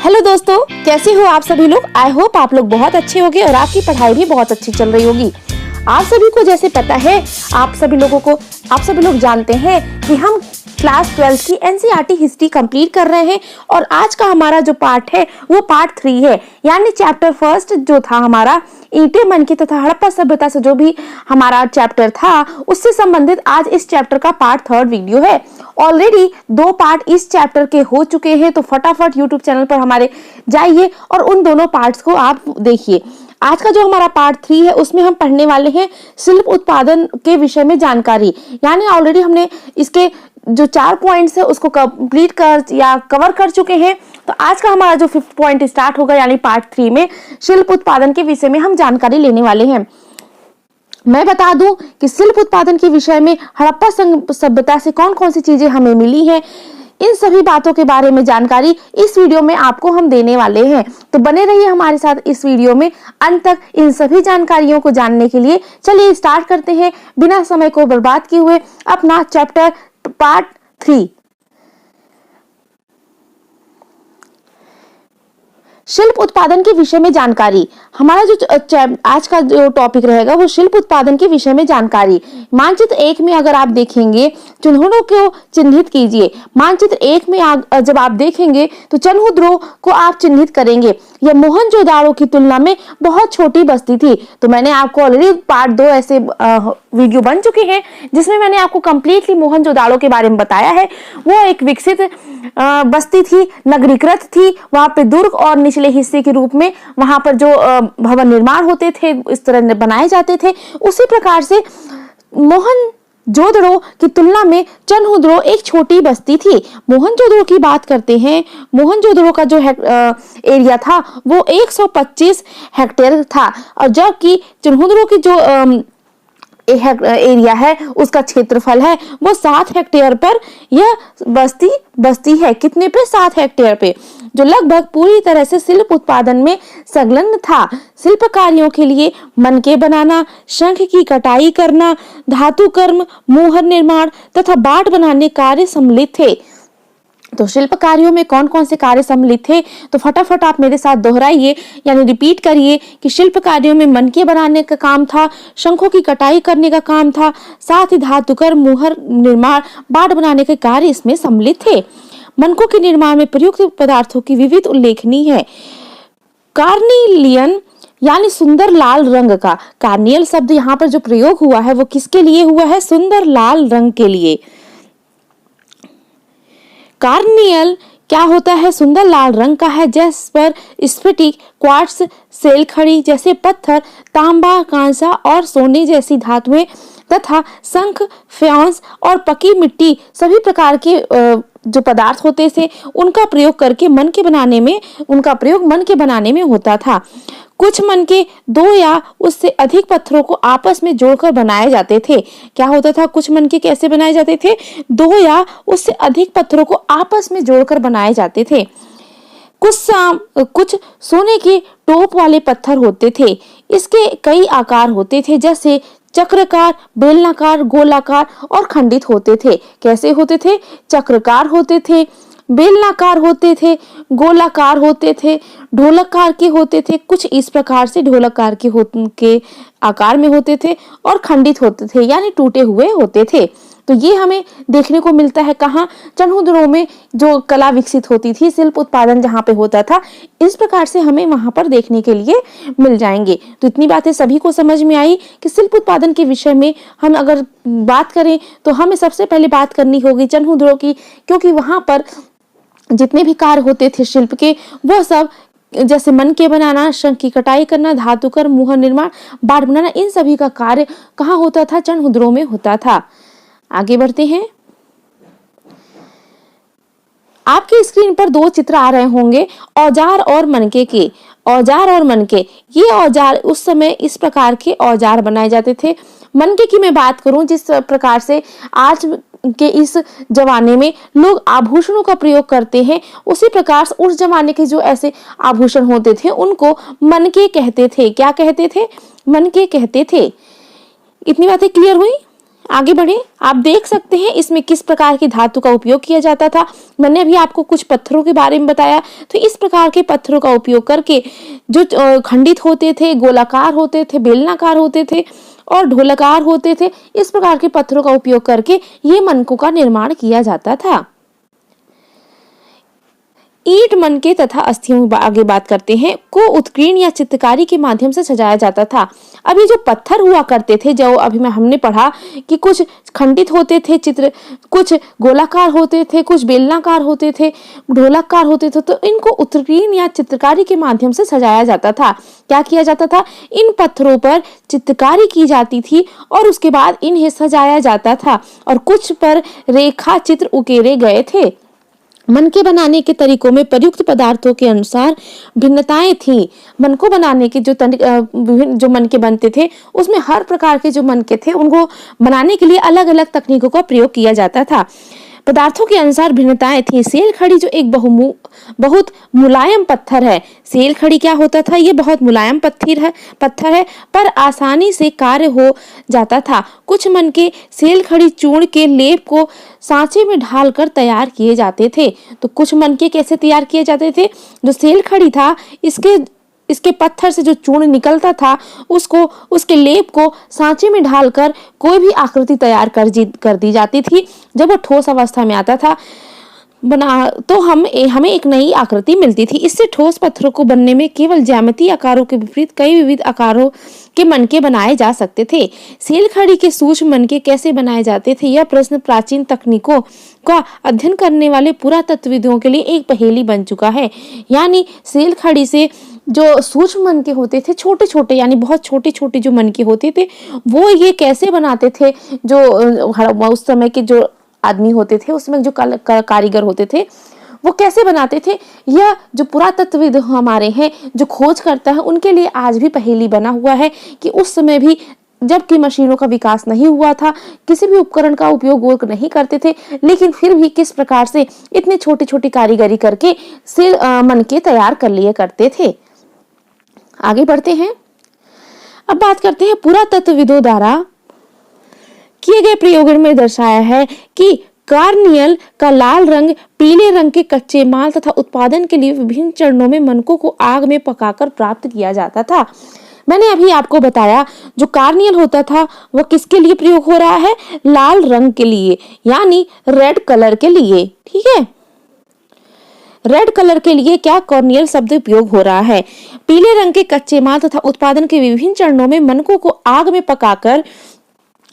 Hello दोस्तों, कैसे हो आप सभी लोग। आई होप आप लोग बहुत अच्छे होंगे और आपकी पढ़ाई भी बहुत अच्छी चल रही होगी। आप सभी को जैसे पता है, आप सभी लोग जानते हैं कि हम क्लास 12 की एनसीईआरटी हिस्ट्री कंप्लीट कर रहे हैं और आज का हमारा जो पार्ट है वो पार्ट 3 है, यानी चैप्टर फर्स्ट जो था हमारा ईंटे मनके तथा हड़प्पा सभ्यता से जो भी हमारा चैप्टर था उससे संबंधित आज इस चैप्टर का पार्ट 3 वीडियो है। ऑलरेडी 2 पार्ट इस चैप्टर के हो चुके हैं, तो फटाफट यूट्यूब चैनल पर हमारे जाइए और उन दोनों पार्ट्स को आप देखिए। आज का जो हमारा पार्ट 3 है उसमें हम पढ़ने वाले हैं शिल्प उत्पादन के विषय में जानकारी, यानी ऑलरेडी हमने इसके जो 4 पॉइंट्स है उसको कंप्लीट कवर कर चुके हैं। तो आज का हमारा जो 5th पॉइंट स्टार्ट होगा, यानी पार्ट 3 में शिल्प उत्पादन के विषय में हम जानकारी लेने वाले हैं। मैं बता दूं कि शिल्प उत्पादन के विषय में हड़प्पा सभ्यता से कौन कौन सी चीजें हमें मिली हैं, इन सभी बातों के बारे में जानकारी इस वीडियो में आपको हम देने वाले हैं। तो बने रहिए हमारे साथ इस वीडियो में अंत तक इन सभी जानकारियों को जानने के लिए। चलिए स्टार्ट करते हैं बिना समय को बर्बाद किए हुए अपना चैप्टर पार्ट 3। शिल्प उत्पादन के विषय में जानकारी। हमारा जो आज का जो टॉपिक रहेगा वो शिल्प उत्पादन के विषय में जानकारी। मानचित्र 1 में अगर आप देखेंगे, चिन्हों को चिन्हित कीजिए। मानचित्र 1 में जब आप देखेंगे तो चन्हुद्रो को आप चिन्हित करेंगे। यह मोहनजोदाड़ो की तुलना में बहुत छोटी बस्ती थी। तो मैंने आपको ऑलरेडी पार्ट 2 ऐसे वीडियो बन चुके हैं जिसमें मैंने आपको कंप्लीटली मोहनजोदाड़ो के बारे में बताया है। वो एक विकसित बस्ती थी, नगरीकृत थी। वहां पे दुर्ग और निचले हिस्से के रूप में वहां पर जो भवन निर्माण होते थे इस तरह बनाए जाते थे। उसी प्रकार से मोहनजोदड़ो की तुलना में चन्हुद्रो एक छोटी बस्ती थी। मोहनजोदड़ो की बात करते हैं। मोहनजोदड़ो का जो एरिया था वो 125 हेक्टेयर था, और जबकि चन्हुद्रो की जो एरिया है उसका क्षेत्रफल है वो 7 हेक्टेयर पर यह बस्ती है। कितने पे? 7 हेक्टेयर पे, जो लगभग पूरी तरह से शिल्प उत्पादन में संलग्न था। शिल्प कार्यों के लिए मनके बनाना, शंख की कटाई करना, धातु कर्म, मुहर निर्माण तथा बाट बनाने कार्य सम्मिलित थे। तो शिल्प कार्यों में कौन कौन से कार्य सम्मिलित थे, तो फटाफट आप मेरे साथ दोहराइए, यानी रिपीट करिए कि शिल्प कार्यों में मनके बनाने का काम था, शंखों की कटाई करने का काम था, साथ ही धातुकर, मुहर निर्माण, बाट बनाने के कार्य इसमें सम्मिलित थे। मनकों के निर्माण में प्रयुक्त पदार्थों की विविध उल्लेखनीय है। कार्निलियन यानी सुंदर लाल रंग का, कार्नियल शब्द यहाँ पर जो प्रयोग हुआ है वो किसके लिए हुआ है? सुंदर लाल रंग के लिए। कार्नियल क्या होता है? सुंदर लाल रंग का है, जिस पर स्फटिक, क्वार्ट्स, सेल खड़ी जैसे पत्थर, तांबा, कांसा और सोने जैसी धातुएं तथा शंख, फ्यांस और पकी मिट्टी सभी प्रकार के जो पदार्थ होते थे उनका प्रयोग मनके बनाने में होता था। कुछ मनके 2 या उससे अधिक पत्थरों को आपस में जोड़कर बनाए जाते थे। क्या होता था? कुछ मनके कैसे बनाए जाते थे? 2 या उससे अधिक पत्थरों को आपस में जोड़कर बनाए जाते थे। कुछ सोने के टोप वाले पत्थर होते थे। इसके कई आकार होते थे, जैसे चक्राकार, बेलनाकार, गोलाकार और खंडित होते थे। कैसे होते थे? चक्राकार होते थे, बेलनाकार होते थे, गोलाकार होते थे, ढोलककार के होते थे। कुछ इस प्रकार से ढोलककार के आकार में होते थे और खंडित होते थे, यानी टूटे हुए होते थे। तो ये हमें देखने को मिलता है कहाँ? चन्हुद्रो में जो कला विकसित होती थी, शिल्प उत्पादन जहाँ पे होता था, इस प्रकार से हमें वहां पर देखने के लिए मिल जाएंगे। तो इतनी बातें सभी को समझ में आई कि शिल्प उत्पादन के विषय में हम अगर बात करें तो हमें सबसे पहले बात करनी होगी चन्हुद्रो की, क्योंकि वहां पर जितने भी कार्य होते थे शिल्प के, वह सब जैसे मनके बनाना, शंख की कटाई करना, धातुकर, मुहर निर्माण, बाट बनाना, इन सभी का कार्य कहाँ होता था? चन्हुद्रो में होता था। आगे बढ़ते हैं। आपकी स्क्रीन पर 2 चित्र आ रहे होंगे, औजार और मनके के। औजार और मनके, ये औजार उस समय इस प्रकार के औजार बनाए जाते थे। मनके की मैं बात करूं, जिस प्रकार से आज के इस जमाने में लोग आभूषणों का प्रयोग करते हैं, उसी प्रकार से उस जमाने के जो ऐसे आभूषण होते थे उनको मनके कहते थे। क्या कहते थे? मनके कहते थे। इतनी बातें क्लियर हुई? आगे बढ़े, आप देख सकते हैं इसमें किस प्रकार की धातु का उपयोग किया जाता था। मैंने अभी आपको कुछ पत्थरों के बारे में बताया, तो इस प्रकार के पत्थरों का उपयोग करके जो खंडित होते थे, गोलाकार होते थे, बेलनाकार होते थे और ढोलाकार होते थे, इस प्रकार के पत्थरों का उपयोग करके ये मनकों का निर्माण किया जाता था। ईंट, मनके तथा अस्थियों आगे बात करते हैं, को उत्कीर्ण या चित्रकारी के माध्यम से सजाया जाता था। अभी जो पत्थर हुआ करते थे, जो अभी में हमने पढ़ा कि कुछ खंडित होते थे चित्र, कुछ गोलाकार होते थे, कुछ बेलनाकार होते थे, ढोलाकार होते थे, तो इनको उत्कीर्ण या चित्रकारी के माध्यम से सजाया जाता था। क्या किया जाता था? इन पत्थरों पर चित्रकारी की जाती थी और उसके बाद इन्हें सजाया जाता था और कुछ पर रेखा चित्र उकेरे गए थे। मनके बनाने के तरीकों में प्रयुक्त पदार्थों के अनुसार भिन्नताएं थी। मनकों बनाने के जो विभिन्न जो मनके बनते थे, उसमें हर प्रकार के जो मनके थे उनको बनाने के लिए अलग अलग तकनीकों का प्रयोग किया जाता था। पदार्थों के अनुसार भिन्नताएं थी। सेल खड़ी जो एक बहुत मुलायम पत्थर है। सेल खड़ी क्या होता था? ये बहुत मुलायम पत्थर है पर आसानी से कार्य हो जाता था। कुछ मनके सेल खड़ी चूर्ण के लेप को सांचे में ढालकर तैयार किए जाते थे। तो कुछ मनके कैसे तैयार किए जाते थे? जो सेल खड़ी था, इसके पत्थर से जो चूर्ण निकलता था, उसको उसके लेप को सांचे में ढालकर कोई भी आकृति तैयार कर दी जाती थी। जब वो ठोस अवस्था में आता था तो हमें एक नई आकृति मिलती थी। इससे ठोस पत्थरों को बनने में केवल ज्यामितीय आकारों के विपरीत कई विविध आकारों के मनके बनाए जा सकते थे। सेल खड़ी के सूक्ष्म मनके कैसे बनाए जाते थे? यह प्रश्न प्राचीन तकनीकों का अध्ययन करने वाले पुरातत्वविदों के लिए एक पहेली बन चुका है। यानी सेल खड़ी से जो सूक्ष्म मनके होते थे, छोटे छोटे यानी बहुत छोटे छोटे जो मनके होते थे, वो ये कैसे बनाते थे? जो उस समय के जो आदमी होते थे, उसमें जो कारीगर होते थे, वो कैसे बनाते थे? यह जो पुरातत्वविद हमारे हैं, जो खोज करता है, उनके लिए आज भी पहेली बना हुआ है कि उस समय भी जबकि मशीनों का विकास नहीं हुआ था, किसी भी उपकरण का उपयोग वो नहीं करते थे, लेकिन फिर भी किस प्रकार से इतने छोटे छोटे कारीगरी करके मनके तैयार कर लिए करते थे। आगे बढ़ते हैं, अब बात करते हैं पुरातत्वविदों द्वारा किए गए प्रयोगों में दर्शाया है कि कार्नियल का लाल रंग पीले रंग के कच्चे माल तथा उत्पादन के लिए विभिन्न चरणों में मनकों को आग में पकाकर प्राप्त किया जाता था। मैंने अभी आपको बताया जो कार्नियल होता था वह किसके लिए प्रयोग हो रहा है? लाल रंग के लिए, यानी रेड कलर के लिए। ठीक है, रेड कलर के लिए क्या कॉर्नियल शब्द उपयोग हो रहा है। पीले रंग के कच्चे माल तथा उत्पादन के विभिन्न चरणों में मनकों को आग में पकाकर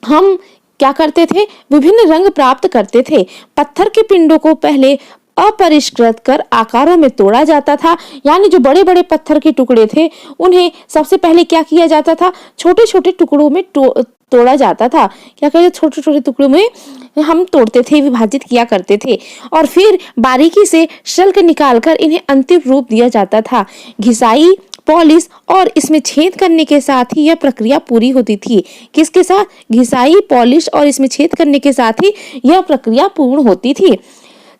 हम क्या करते थे? विभिन्न रंग प्राप्त करते थे। पत्थर के पिंडों को पहले अपरिष्कृत कर आकारों में तोड़ा जाता था, यानी जो बड़े बड़े पत्थर के टुकड़े थे उन्हें सबसे पहले क्या किया जाता था? छोटे छोटे टुकड़ों में तोड़ा जाता था। क्या कहते? छोटे छोटे टुकड़ों में हम तोड़ते थे, विभाजित किया करते थे और फिर बारीकी से शल्क निकालकर इन्हें अंतिम रूप दिया जाता था। घिसाई, पॉलिश और इसमें छेद करने के साथ ही यह प्रक्रिया पूरी होती थी। किसके साथ? घिसाई, पॉलिश और इसमें छेद करने के साथ ही यह प्रक्रिया पूर्ण होती थी।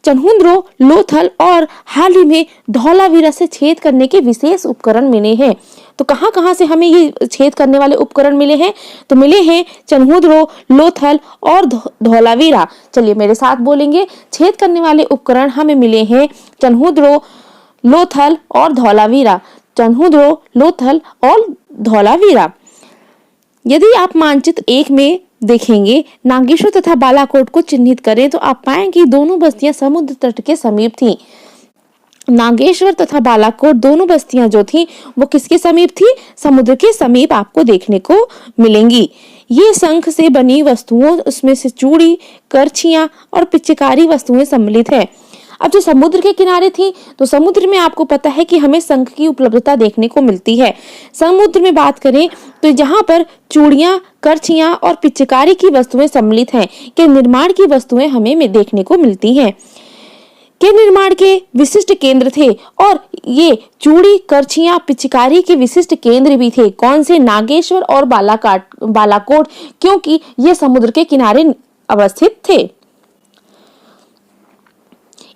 चन्हुद्रो, लोथल और हाल ही में धौलावीरा से छेद करने के विशेष उपकरण मिले हैं। तो कहां कहां से हमें ये छेद करने वाले उपकरण मिले हैं? तो मिले हैं चन्हुद्रो, लोथल और धौलावीरा। चलिए मेरे साथ बोलेंगे, छेद करने वाले उपकरण हमें मिले हैं चन्हुद्रो, लोथल और धौलावीरा। चन्हुद्रो, लोथल और धौलावीरा। यदि आप मानचित्र 1 में देखेंगे, नागेश्वर तथा बालाकोट को चिन्हित करें तो आप पाएंगे कि दोनों बस्तियां समुद्र तट के समीप थीं। नागेश्वर तथा बालाकोट दोनों बस्तियां जो थीं वो किसके समीप थी? समुद्र के समीप आपको देखने को मिलेंगी। ये शंख से बनी वस्तुओं, उसमें से चूड़ी, करछियां और पिचकारी वस्तुएं सम्मिलित है। अब जो समुद्र के किनारे थी, तो समुद्र में आपको पता है कि हमें शंख की उपलब्धता देखने को मिलती है। समुद्र में बात करें तो जहां पर चूड़ियां, करछियां और पिचकारी की वस्तुएं सम्मिलित हैं, के निर्माण की वस्तुएं हमें देखने को मिलती हैं। के निर्माण के विशिष्ट केंद्र थे और ये चूड़ी, करछियां, पिचकारी के विशिष्ट केंद्र भी थे। कौन से? नागेश्वर और बालाकोट, क्योंकि ये समुद्र के किनारे अवस्थित थे।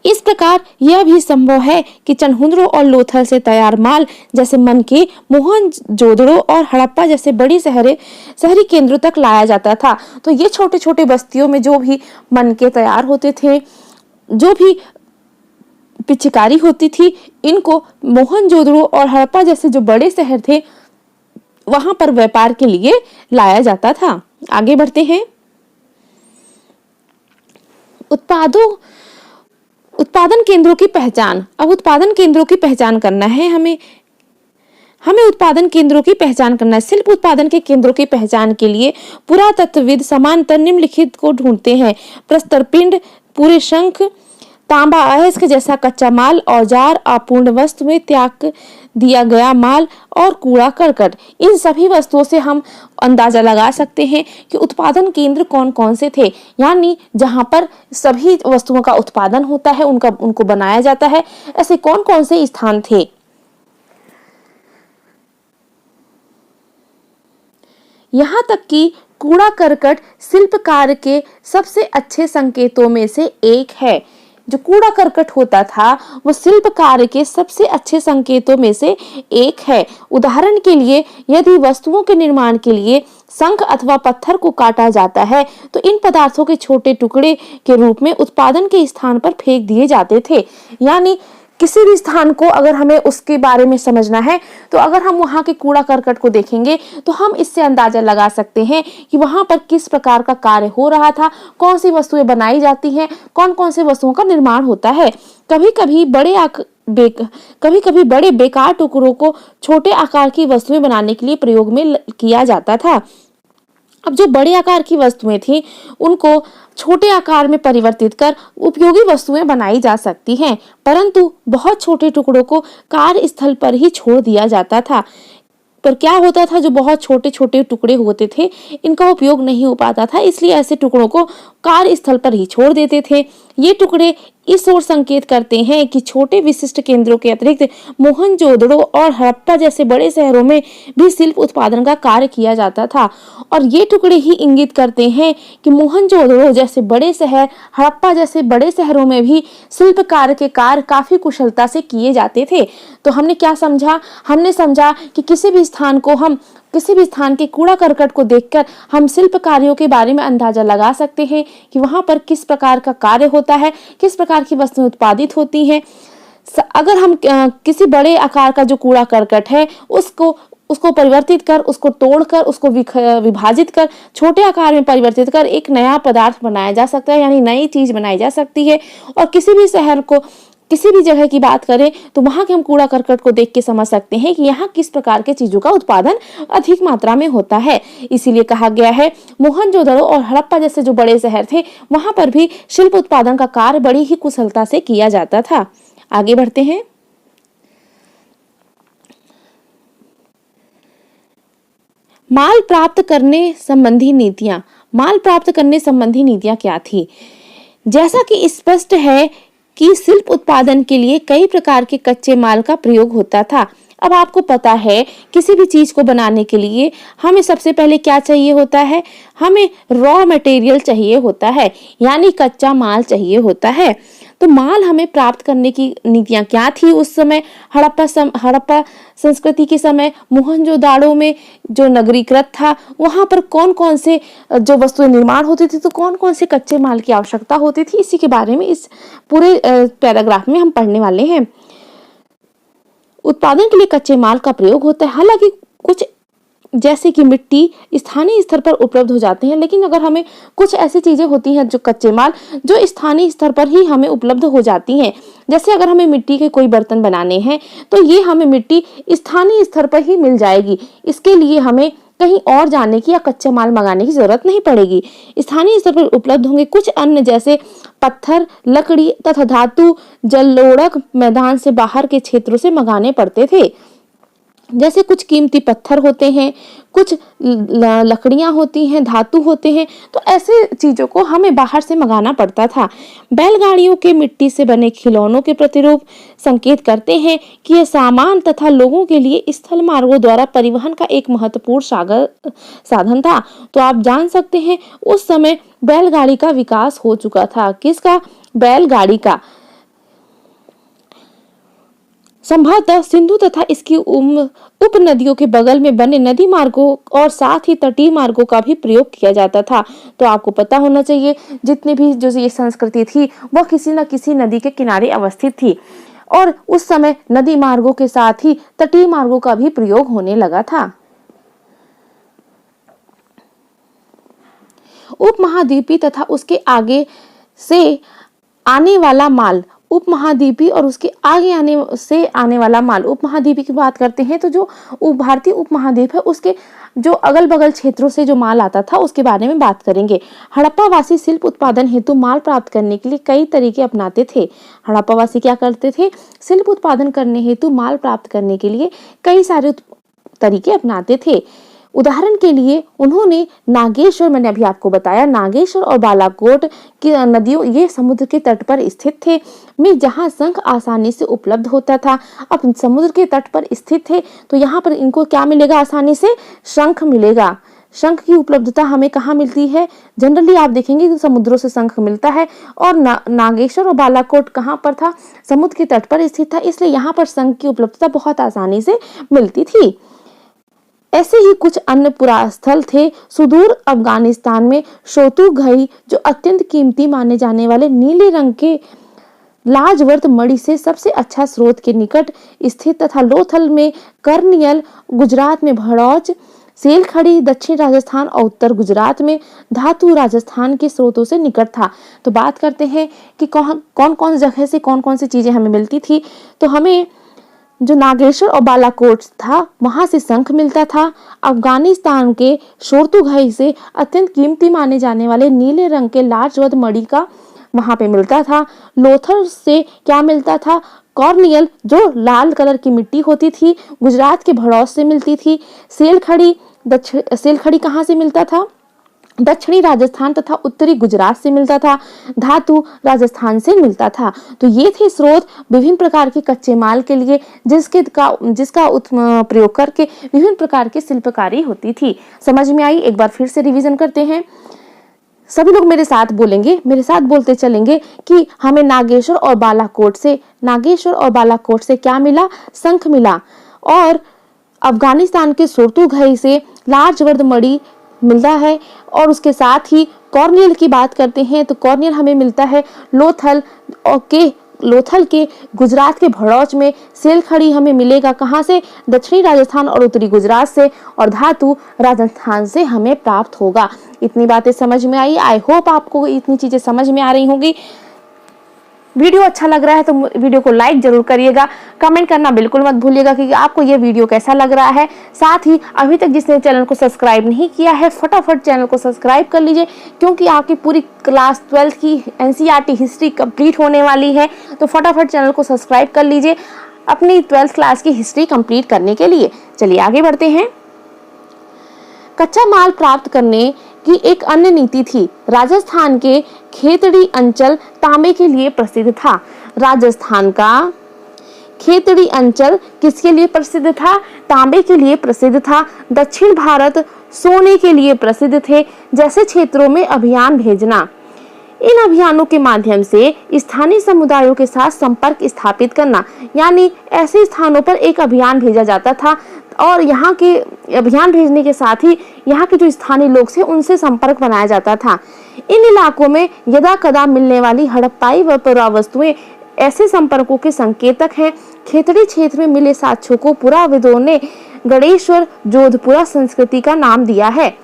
इस प्रकार यह भी संभव है कि चनहुंद्रो और लोथल से तैयार माल जैसे मनके, मोहनजोदड़ो और हड़प्पा जैसे बड़ी शहरी केंद्रों तक लाया जाता था। तो ये छोटे छोटे बस्तियों में जो भी मनके तैयार होते थे, जो भी पिचकारी होती थी, इनको मोहनजोदड़ो और हड़प्पा जैसे जो बड़े शहर थे वहां पर व्यापार के लिए लाया जाता था। आगे बढ़ते हैं। उत्पादन केंद्रों की पहचान। अब उत्पादन केंद्रों की पहचान करना है हमें उत्पादन केंद्रों की पहचान करना है। शिल्प उत्पादन के केंद्रों की पहचान के लिए पुरातत्वविद समांतर निम्नलिखित को ढूंढते हैं। प्रस्तर पिंड, पूरे शंख, तांबा अयस्क जैसा कच्चा माल, औजार, अपूर्ण वस्तु में त्याग दिया गया माल और कूड़ा करकट। इन सभी वस्तुओं से हम अंदाजा लगा सकते हैं कि उत्पादन केंद्र कौन कौन से थे, यानी जहां पर सभी वस्तुओं का उत्पादन होता है, उनको बनाया जाता है, ऐसे कौन कौन से स्थान थे। यहाँ तक कि कूड़ा करकट शिल्प कार्य के सबसे अच्छे संकेतों में से एक है। जो कूड़ा करकट होता था वो शिल्प कार्य के सबसे अच्छे संकेतों में से एक है। उदाहरण के लिए यदि वस्तुओं के निर्माण के लिए शंख अथवा पत्थर को काटा जाता है तो इन पदार्थों के छोटे टुकड़े के रूप में उत्पादन के स्थान पर फेंक दिए जाते थे। यानी किसी भी स्थान को अगर हमें उसके बारे में समझना है तो अगर हम वहां के कूड़ा करकट को देखेंगे तो हम इससे अंदाजा लगा सकते हैं कि वहां पर किस प्रकार का कार्य हो रहा था, कौन सी वस्तुएं बनाई जाती हैं, कौन कौन से वस्तुओं का निर्माण होता है। कभी कभी बड़े बेकार टुकड़ों को छोटे आकार की वस्तुएं बनाने के लिए प्रयोग में किया जाता था। अब जो बड़े आकार की वस्तुएं थी उनको छोटे आकार में परिवर्तित कर उपयोगी वस्तुएं बनाई जा सकती हैं, परंतु बहुत छोटे टुकड़ों को कार्यस्थल पर ही छोड़ दिया जाता था। पर क्या होता था, जो बहुत छोटे छोटे टुकड़े होते थे इनका उपयोग नहीं हो पाता था, इसलिए ऐसे टुकड़ों को कार्यस्थल पर ही छोड़ देते थे। ये टुकड़े इस ओर संकेत करते हैं कि छोटे विशिष्ट केंद्रों के अतिरिक्त मोहनजोदड़ो और हड़प्पा जैसे बड़े शहरों में भी शिल्प उत्पादन का कार्य किया जाता था। और ये टुकड़े ही इंगित करते हैं कि मोहनजोदड़ो जैसे बड़े शहर, हड़प्पा जैसे बड़े शहरों में भी शिल्प कार्य के कार्य काफी कुशलता से किए जाते थे। तो हमने क्या समझा? हमने समझा कि किसी भी स्थान के कूड़ा करकट को देखकर हम शिल्प कार्यों के बारे में अंदाजा लगा सकते हैं कि वहां पर किस प्रकार का कार्य होता है, किस प्रकार की वस्तुएं उत्पादित होती हैं। अगर हम किसी बड़े आकार का जो कूड़ा करकट है उसको परिवर्तित कर, उसको तोड़कर, उसको विभाजित कर, छोटे आकार में परिवर्तित कर एक नया पदार्थ बनाया जा सकता है, यानी नई चीज बनाई जा सकती है। और किसी भी शहर को, किसी भी जगह की बात करें तो वहां के हम कूड़ा करकट को देख के समझ सकते हैं कि यहाँ किस प्रकार के चीजों का उत्पादन अधिक मात्रा में होता है। इसीलिए कहा गया है मोहनजोदड़ो और हड़प्पा जैसे जो बड़े शहर थे वहां पर भी शिल्प उत्पादन का कार्य बड़ी ही कुशलता से किया जाता था। आगे बढ़ते हैं। माल प्राप्त करने संबंधी नीतियां। माल प्राप्त करने संबंधी नीतियां क्या थी? जैसा कि स्पष्ट है कि शिल्प उत्पादन के लिए कई प्रकार के कच्चे माल का प्रयोग होता था। अब आपको पता है किसी भी चीज को बनाने के लिए हमें सबसे पहले क्या चाहिए होता है? हमें रॉ मटेरियल चाहिए होता है, यानी कच्चा माल चाहिए होता है। तो माल हमें प्राप्त करने की नीतियां क्या थी उस समय? हड़प्पा संस्कृति के समय मोहनजोदाड़ो में जो नगरीकृत था वहां पर कौन कौन से जो वस्तुएं निर्माण होती थी, तो कौन कौन से कच्चे माल की आवश्यकता होती थी, इसी के बारे में इस पूरे पैराग्राफ में हम पढ़ने वाले हैं। उत्पादन के लिए कच्चे माल का प्रयोग होता है। हालांकि कुछ जैसे कि मिट्टी स्थानीय स्तर पर उपलब्ध हो जाते हैं, लेकिन अगर हमें कुछ ऐसी चीजें होती हैं जो कच्चे माल जो स्थानीय स्तर पर ही हमें उपलब्ध हो जाती हैं। जैसे अगर हमें मिट्टी के कोई बर्तन बनाने हैं तो ये हमें मिट्टी स्थानीय स्तर पर ही मिल जाएगी। इसके लिए हमें कहीं और जाने की या कच्चा माल मंगाने की जरूरत नहीं पड़ेगी। स्थानीय स्तर पर उपलब्ध होंगे। कुछ अन्य जैसे पत्थर, लकड़ी तथा धातु जलोढ़क मैदान से बाहर के क्षेत्रों से मंगाने पड़ते थे। जैसे कुछ कीमती पत्थर होते हैं, कुछ लकड़ियां होती हैं, धातु होते हैं, तो ऐसे चीजों को हमें बाहर से मंगाना पड़ता था। बैलगाड़ियों के मिट्टी से बने खिलौनों के प्रतिरूप संकेत करते हैं कि यह सामान तथा लोगों के लिए स्थल मार्गों द्वारा परिवहन का एक महत्वपूर्ण साधन था। तो आप जान सकते हैं उस समय बैलगाड़ी का विकास हो चुका था। किसका? बैलगाड़ी का। संभवतः सिंधु तथा इसकी उप नदियों के बगल में बने नदी मार्गों और साथ ही तटीय मार्गों का भी प्रयोग किया जाता था। तो आपको पता होना चाहिए जितने भी जो ये संस्कृति थी वह किसी न किसी नदी के किनारे अवस्थित थी और उस समय नदी मार्गों के साथ ही तटीय मार्गों का भी प्रयोग होने लगा था। उपमहाद्वीपीय तथा उसके आगे से आने वाला माल, उपमहाद्वीपीय और उसके आगे आने वाला माल। उपमहाद्वीपीय की बात करते हैं तो जो भारतीय उपमहाद्वीप है उसके जो अगल बगल क्षेत्रों से जो माल आता था उसके बारे में बात करेंगे। हड़प्पावासी शिल्प उत्पादन हेतु माल प्राप्त करने के लिए कई तरीके अपनाते थे। हड़प्पावासी क्या करते थे? शिल्प उत्पादन करने हेतु माल प्राप्त करने के लिए कई सारे तरीके अपनाते थे। उदाहरण के लिए उन्होंने नागेश्वर, मैंने अभी आपको बताया, नागेश्वर और बालाकोट की नदियों, ये समुद्र के तट पर स्थित थे में जहां शंख आसानी से उपलब्ध होता था। अब समुद्र के तट पर स्थित थे तो यहाँ पर इनको क्या मिलेगा? आसानी से शंख मिलेगा। शंख की उपलब्धता हमें कहाँ मिलती है? जनरली आप देखेंगे कि समुद्रों से शंख मिलता है और नागेश्वर और बालाकोट कहाँ पर था? समुद्र के तट पर स्थित था, इसलिए यहाँ पर शंख की उपलब्धता बहुत आसानी से मिलती थी। ऐसे ही कुछ अन्य पुरास्थल थे। सुदूर अफगानिस्तान में शोतुघई, जो अत्यंत कीमती माने जाने वाले नीले रंग के लाजवर्त मणि से सबसे अच्छा स्रोत के निकट स्थित तथा लोथल में कर्नियल, गुजरात में भड़ौच, सेलखड़ी दक्षिण राजस्थान और उत्तर गुजरात में धातु राजस्थान के स्रोतों से निकट था। तो बात करते हैं कि कौन कौन जगह से कौन कौन सी चीजें हमें मिलती थी। तो हमें जो नागेश्वर और बालाकोट था वहां से शंख मिलता था। अफगानिस्तान के शोरतुघई से अत्यंत कीमती माने जाने वाले नीले रंग के लाजवंत मणि का वहां पे मिलता था। लोथल से क्या मिलता था? कॉर्नियल, जो लाल कलर की मिट्टी होती थी, गुजरात के भड़ौस से मिलती थी। सेलखड़ी कहाँ से मिलता था? दक्षिणी राजस्थान तथा उत्तरी गुजरात से मिलता था। धातु राजस्थान से मिलता था। तो ये थे स्रोत विभिन्न प्रकार के कच्चे माल के लिए जिसका प्रयोग करके विभिन्न प्रकार की शिल्पकारी होती थी। समझ में आई? एक बार फिर से रिवीजन करते हैं। सभी लोग मेरे साथ बोलेंगे, मेरे साथ बोलते चलेंगे कि हमें नागेश्वर और बालाकोट से क्या मिला? शंख मिला। और अफगानिस्तान के शोरतुघई से लाजवर्त मणि मिलता है। और उसके साथ ही कॉर्नियल की बात करते हैं तो कॉर्नियल हमें मिलता है लोथल के गुजरात के भड़ौच में। सेलखड़ी हमें मिलेगा कहाँ से? दक्षिणी राजस्थान और उत्तरी गुजरात से। और धातु राजस्थान से हमें प्राप्त होगा। इतनी बातें समझ में आई? आई होप आपको इतनी चीजें समझ में आ रही होंगी। वीडियो अच्छा लग रहा है तो वीडियो को लाइक जरूर करिएगा। कमेंट करना बिल्कुल मत भूलिएगा कि आपको ये वीडियो कैसा लग रहा है। साथ ही अभी तक जिसने चैनल को सब्सक्राइब नहीं किया है फटाफट चैनल को सब्सक्राइब कर लीजिए, क्योंकि आपकी पूरी क्लास 12 की एनसीईआरटी हिस्ट्री कंप्लीट होने वाली है। तो फटाफट चैनल को सब्सक्राइब कर लीजिए अपनी 12th क्लास की हिस्ट्री कंप्लीट करने के लिए। चलिए आगे बढ़ते हैं। कच्चा माल प्राप्त करने की एक अन्य नीति थी। राजस्थान के खेतड़ी अंचल तांबे के लिए प्रसिद्ध था। राजस्थान का खेतड़ी अंचल किसके लिए प्रसिद्ध था? तांबे के लिए प्रसिद्ध था। दक्षिण भारत सोने के लिए प्रसिद्ध थे। जैसे क्षेत्रों में अभियान भेजना, इन अभियानों के माध्यम से स्थानीय समुदायों के साथ संपर्क स्थापित करना, यानी ऐसे स्थानों पर एक अभियान भेजा जाता था और यहाँ के अभियान भेजने के साथ ही यहाँ के जो स्थानीय लोग थे उनसे संपर्क बनाया जाता था। इन इलाकों में यदा कदा मिलने वाली हड़प्पाई व पुरावस्तुएं ऐसे संपर्कों के संकेतक हैं। खेतड़ी क्षेत्र में मिले साक्ष्यों को पुराविदों ने गणेश्वर जोधपुरा संस्कृति का नाम दिया है।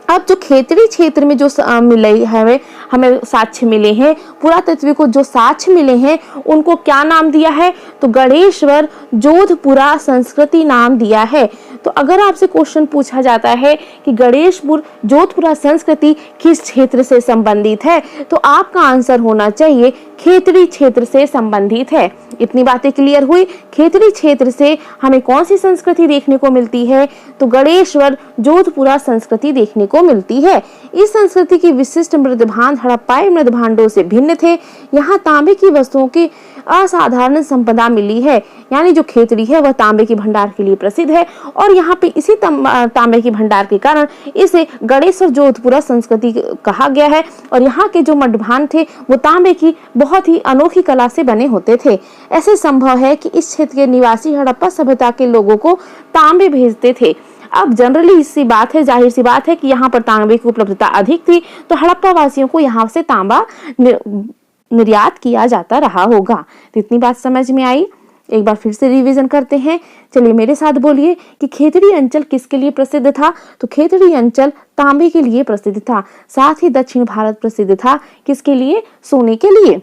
अब जो खेतड़ी क्षेत्र में जो मिले है, हमें साक्ष्य मिले हैं, पुरातत्व को जो साक्ष्य मिले हैं उनको क्या नाम दिया है? तो गणेश्वर जोधपुरा संस्कृति नाम दिया है। तो अगर आपसे क्वेश्चन पूछा जाता है कि गणेशपुर जोधपुरा संस्कृति किस क्षेत्र से संबंधित है, तो आपका आंसर होना चाहिए खेतड़ी क्षेत्र से संबंधित है। इतनी बातें क्लियर हुई। खेतड़ी क्षेत्र से हमें कौन सी संस्कृति देखने को मिलती है? तो गणेश्वर जोधपुरा संस्कृति देखने को मिलती है। इस संस्कृति की विशिष्ट मृदभांड हड़प्पाई मृदभांडों से भिन्न थे। यहाँ तांबे की वस्तुओं की असाधारण संपदा मिली है। यानी जो खेतड़ी है वह तांबे के भंडार के लिए प्रसिद्ध है और यहाँ पे इसी तांबे के भंडार के कारण इसे गणेश्वर जोधपुरा संस्कृति कहा गया है। और यहाँ के जो मडभान थे वो तांबे की बहुत ही अनोखी कला से बने होते थे। ऐसे संभव है कि इस क्षेत्र के निवासी हड़प्पा सभ्यता के लोगों को तांबे भेजते थे। अब जनरली इसी बात है, जाहिर सी बात है कि यहाँ पर तांबे की उपलब्धता अधिक थी, तो हड़प्पा वासियों को यहाँ से तांबा निर्यात किया जाता रहा होगा। तो इतनी बात समझ में आई। एक बार फिर से रिवीजन करते हैं। चलिए मेरे साथ बोलिए कि खेतड़ी अंचल किसके लिए प्रसिद्ध था? तो खेतड़ी अंचल तांबे के लिए प्रसिद्ध था। साथ ही दक्षिण भारत प्रसिद्ध था किसके लिए? सोने के लिए।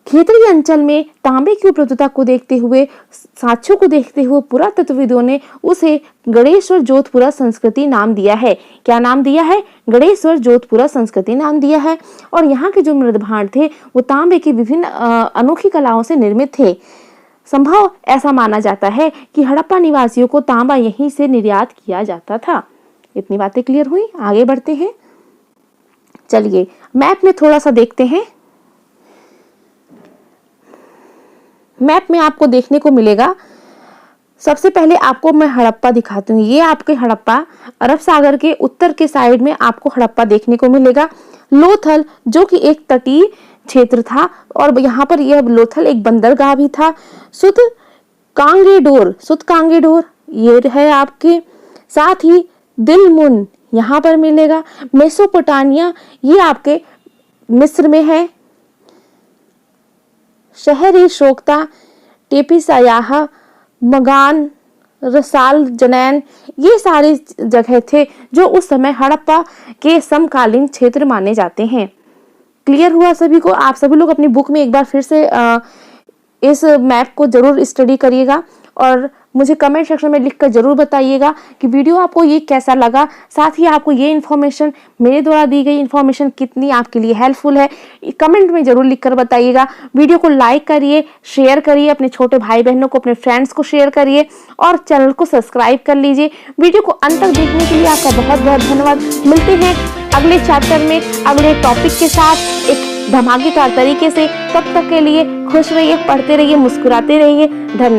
खेतड़ी अंचल में तांबे की उपलब्धता को देखते हुए, साक्ष्यों को देखते हुए पुरातत्वविदों ने उसे गणेश्वर जोधपुरा संस्कृति नाम दिया है। क्या नाम दिया है? गणेश्वर जोधपुरा संस्कृति नाम दिया है। और यहाँ के जो मृदभांड थे वो तांबे की विभिन्न अनोखी कलाओं से निर्मित थे। संभव ऐसा माना जाता है कि हड़प्पा निवासियों को तांबा यहीं से निर्यात किया जाता था। इतनी बातें क्लियर हुई। आगे बढ़ते हैं। चलिए मैप में थोड़ा सा देखते हैं। मैप में आपको देखने को मिलेगा, सबसे पहले आपको मैं हड़प्पा दिखाती हूँ। ये आपके हड़प्पा अरब सागर के उत्तर के साइड में आपको हड़प्पा देखने को मिलेगा। लोथल जो कि एक तटीय क्षेत्र था और यहाँ पर यह लोथल एक बंदरगाह भी था। सुत कांगेडोर ये है आपके। साथ ही दिलमुन यहाँ पर मिलेगा। मेसोपोटामिया ये आपके मिस्र में है। शहरी शोकता, टेपिसायाह, मगान, रसाल जनैन ये सारे जगह थे जो उस समय हड़प्पा के समकालीन क्षेत्र माने जाते हैं। क्लियर हुआ सभी को? आप सभी लोग अपनी बुक में एक बार फिर से इस मैप को जरूर स्टडी करिएगा और मुझे कमेंट सेक्शन में लिखकर जरूर बताइएगा कि वीडियो आपको ये कैसा लगा। साथ ही आपको ये इन्फॉर्मेशन, मेरे द्वारा दी गई इन्फॉर्मेशन कितनी आपके लिए हेल्पफुल है, कमेंट में जरूर लिखकर बताइएगा। वीडियो को लाइक करिए, शेयर करिए, अपने छोटे भाई बहनों को, अपने फ्रेंड्स को शेयर करिए और चैनल को सब्सक्राइब कर लीजिए। वीडियो को अंत तक देखने के लिए आपका बहुत बहुत धन्यवाद। मिलते हैं अगले चैप्टर में अगले टॉपिक के साथ एक धमाकेदार तरीके से। तब तक के लिए खुश रहिए, पढ़ते रहिए, मुस्कुराते रहिए। धन्यवाद।